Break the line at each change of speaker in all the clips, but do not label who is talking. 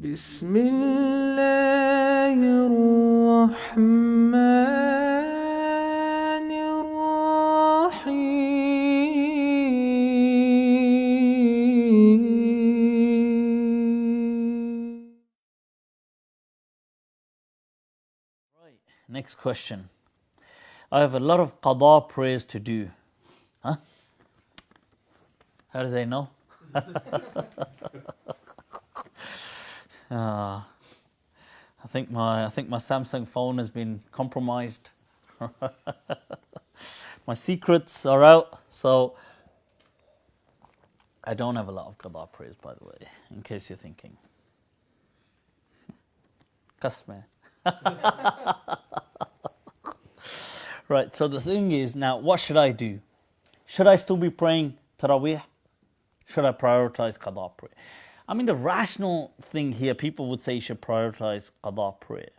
بسم الله الرحمن الرحيم.
Right, next question. I have a lot of qadha prayers to do. Huh? How do they know? I think my Samsung phone has been compromised. My secrets are out, so I don't have a lot of qadha prayers, by the way, in case you're thinking. Kasme. Right, so the thing is, now what should I do? Should I still be praying Taraweeh? Should I prioritize qadha prayer? I mean, the rational thing here, people would say you should prioritize qadha prayer.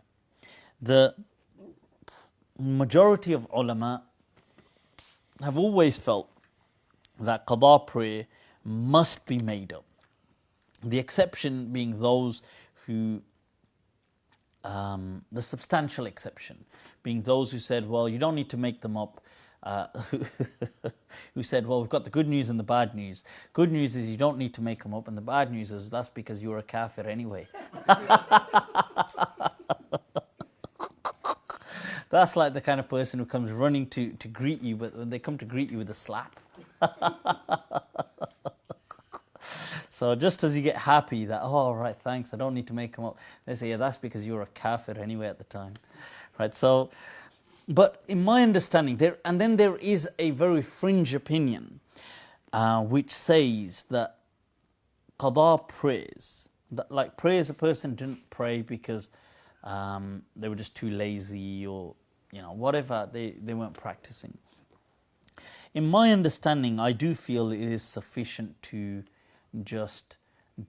The majority of ulama have always felt that qadha prayer must be made up. The exception being those who, the substantial exception being those who said, well, you don't need to make them up. Who said, well, we've got the good news and the bad news. Good news is you don't need to make them up, and the bad news is that's because you're a kafir anyway. That's like the kind of person who comes running to greet you, but when they come to greet you with a slap. So just as you get happy that, oh, all right, thanks, I don't need to make them up, they say, yeah, that's because you were a kafir anyway at the time. Right, so, but in my understanding, there is a very fringe opinion which says that qadha prayers, that like prayers a person didn't pray because they were just too lazy or whatever, they weren't practicing. In my understanding, I do feel it is sufficient to just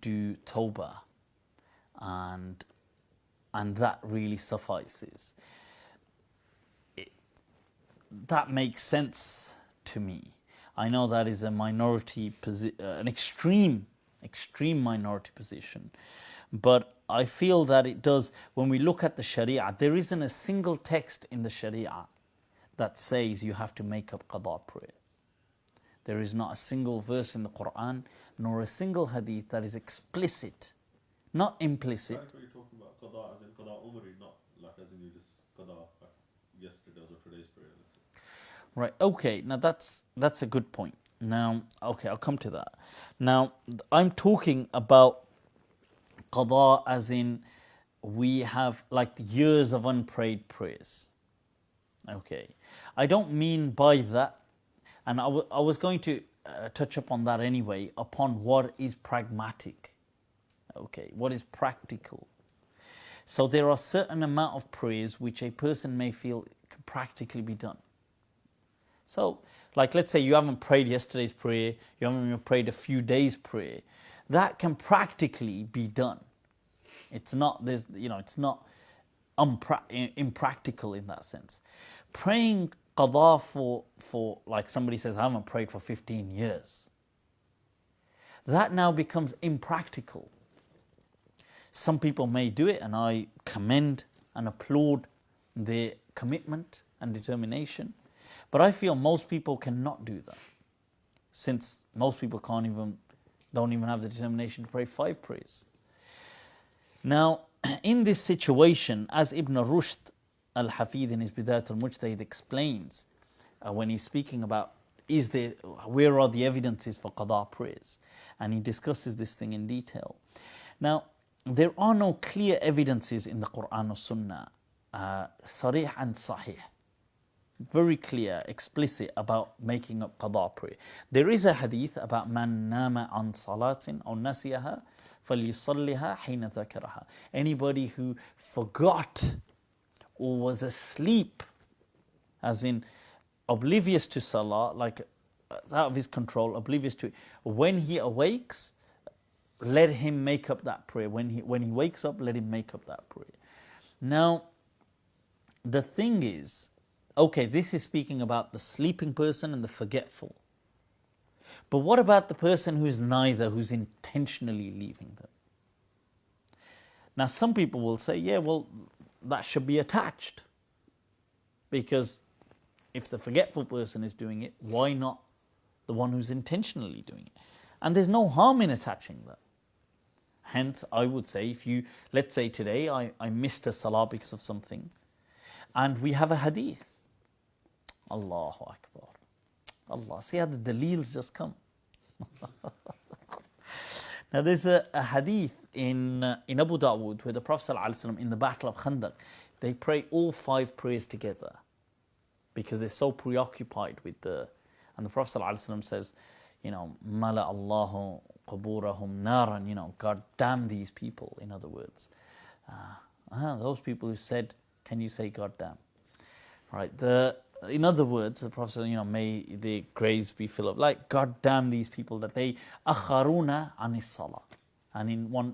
do tawbah, and that really suffices. That makes sense to me. I know that is a minority an extreme minority position, but I feel that it does. When we look at the Sharia, there isn't a single text in the Sharia that says you have to make up qadha prayer. There is not a single verse in the Quran nor a single hadith that is explicit, not implicit.
What you're talking about qadha as in qadha umri, not like as in you just qadha like yesterday's or today's prayer, let's say.
Right, okay, now that's a good point. Now, okay, I'll come to that. Now, I'm talking about qadha as in we have like years of unprayed prayers. Okay, I don't mean by that, and I was going to touch upon that anyway, upon what is pragmatic. Okay, what is practical. So there are certain amount of prayers which a person may feel can practically be done. So, like let's say you haven't prayed yesterday's prayer, you haven't even prayed a few days' prayer. That can practically be done. It's not it's not impractical in that sense. Praying qadha for like somebody says, I haven't prayed for 15 years. That now becomes impractical. Some people may do it, and I commend and applaud their commitment and determination. But I feel most people cannot do that, since most people don't even have the determination to pray 5 prayers. Now, in this situation, as Ibn Rushd al-Hafid in his Bidayat al-Mujtahid explains, when he's speaking about where are the evidences for qadha prayers, and he discusses this thing in detail. Now, there are no clear evidences in the Quran or Sunnah, sarih and sahih, very clear, explicit about making up qadha prayer. There is a hadith about man nama an salatin aw nasiyaha falyusalliha hina dhakaraha. Anybody who forgot or was asleep, as in oblivious to salah, like out of his control, oblivious to it, when he awakes, let him make up that prayer. When he wakes up, let him make up that prayer. Now, the thing is, okay, this is speaking about the sleeping person and the forgetful. But what about the person who's neither, who's intentionally leaving them? Now, some people will say, yeah, well, that should be attached. Because if the forgetful person is doing it, why not the one who's intentionally doing it? And there's no harm in attaching that. Hence, I would say, if you, let's say today, I missed a salah because of something, and we have a hadith. Allahu Akbar. Allah, see how the daleels just come. Now there's a hadith in Abu Dawood where the Prophet ﷺ in the Battle of Khandaq, they pray all 5 prayers together because they're so preoccupied with and the Prophet ﷺ says, Mala Allahu quburahum naran, God damn these people, in other words. Those people who said, can you say God damn? Right, in other words, the Prophet said, may their graves be full of, like, God damn these people that they akharuna anis salah. And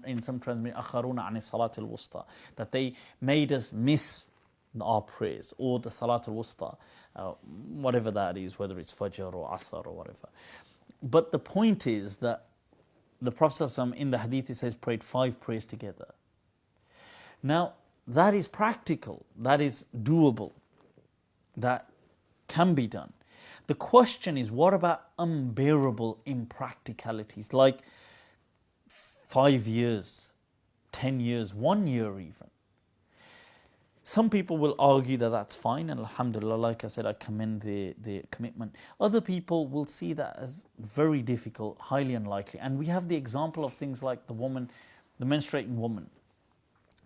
in some translation, akharuna anis salat al-wusta, that they made us miss our prayers, or the salat al-wusta, whatever that is, whether it's fajr or asr or whatever. But the point is that the Prophet ﷺ in the hadith, he says, prayed 5 prayers together. Now, that is practical, that is doable, that can be done. The question is, what about unbearable impracticalities, like 5 years, 10 years, 1 year even? Some people will argue that that's fine, and alhamdulillah, like I said, I commend the commitment. Other people will see that as very difficult, highly unlikely. And we have the example of things like the menstruating woman,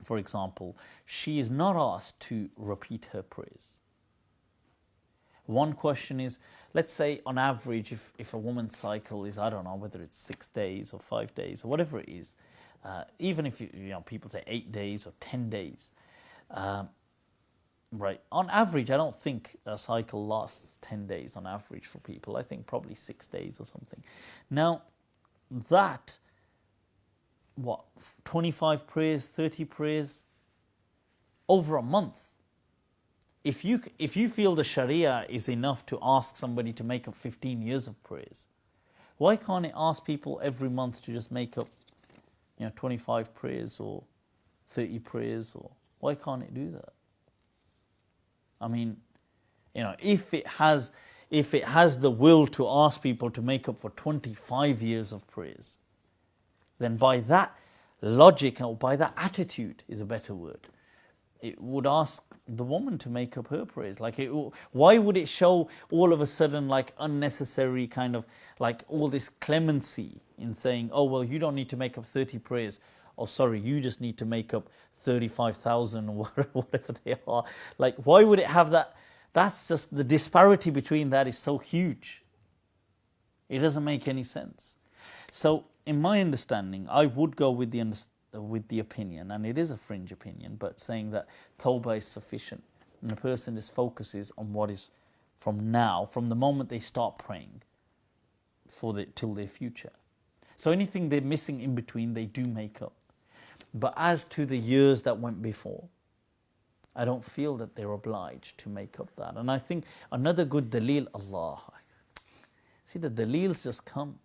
for example. She is not asked to repeat her prayers. One question is, let's say on average, if a woman's cycle is, I don't know, whether it's 6 days or 5 days or whatever it is, even if people say 8 days or 10 days, right, on average, I don't think a cycle lasts 10 days on average for people. I think probably 6 days or something. Now, that, 25 prayers, 30 prayers, over a month. If you feel the Sharia is enough to ask somebody to make up 15 years of prayers, why can't it ask people every month to just make up 25 prayers or 30 prayers? Or why can't it do that? I mean, if it has the will to ask people to make up for 25 years of prayers, then by that logic, or by that attitude is a better word, it would ask the woman to make up her prayers. Why would it show all of a sudden like unnecessary kind of like all this clemency in saying, oh well, you don't need to make up 30 prayers. Oh sorry, you just need to make up 35,000 or whatever they are. Like, why would it have that? That's just, the disparity between that is so huge. It doesn't make any sense. So in my understanding, I would go with the opinion, and it is a fringe opinion, but saying that tawbah is sufficient and the person just focuses on what is from now, from the moment they start praying till their future. So anything they're missing in between, they do make up. But as to the years that went before, I don't feel that they're obliged to make up that. And I think another good daleel, Allah. See, the daleels just come.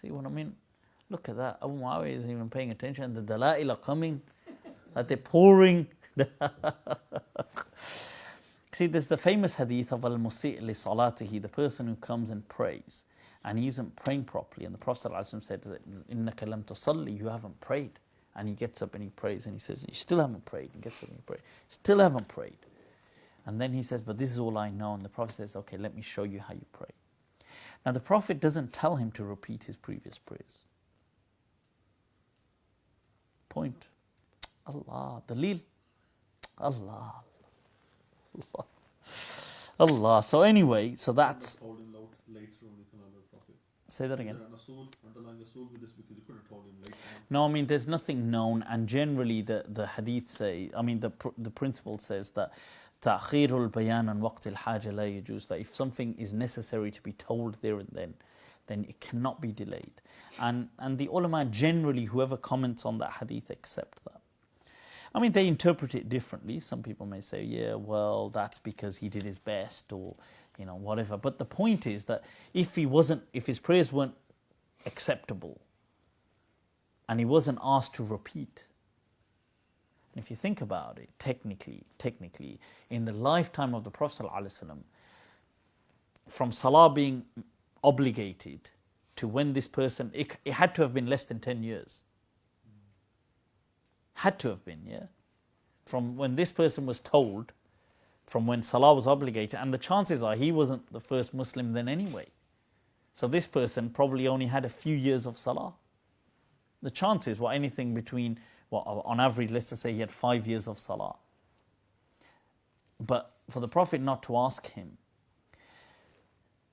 See what I mean? Look at that. Abu Muawiyah isn't even paying attention. The dalail are coming, that they're pouring. See, there's the famous hadith of al-musi' li salatihi, the person who comes and prays, and he isn't praying properly. And the Prophet ﷺ said, innaka lam tusalli, you haven't prayed. And he gets up and he prays, and he says, you still haven't prayed. He gets up and he prays, still haven't prayed. And then he says, but this is all I know. And the Prophet says, okay, let me show you how you pray. Now the Prophet doesn't tell him to repeat his previous prayers. Point. Allah, dalil. Allah. Allah. Allah. So anyway, so that's... Say that again. No, I mean, there's nothing known, and generally the hadith say, I mean, the principle says that ta'khirul bayan an waqt al-haja la yajuz, that if something is necessary to be told there and then it cannot be delayed. And the ulama generally, whoever comments on that hadith, accept that. I mean, they interpret it differently. Some people may say, yeah, well, that's because he did his best, or whatever. But the point is that if his prayers weren't acceptable, and he wasn't asked to repeat, And if you think about it, technically, in the lifetime of the Prophet ﷺ, from salah being obligated to when this person, it had to have been less than 10 years. Had to have been, yeah. From when this person was told, from when salah was obligated, and the chances are he wasn't the first Muslim then anyway. So this person probably only had a few years of salah. The chances were anything between, well, on average, let's just say he had 5 years of salah. But for the Prophet not to ask him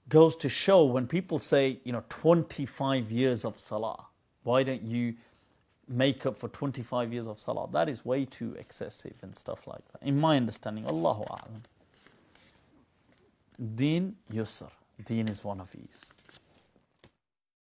goes to show when people say, 25 years of salah, why don't you make up for 25 years of salah? That is way too excessive and stuff like that. In my understanding, Allahu A'lam. Deen yusr. Deen is one of ease.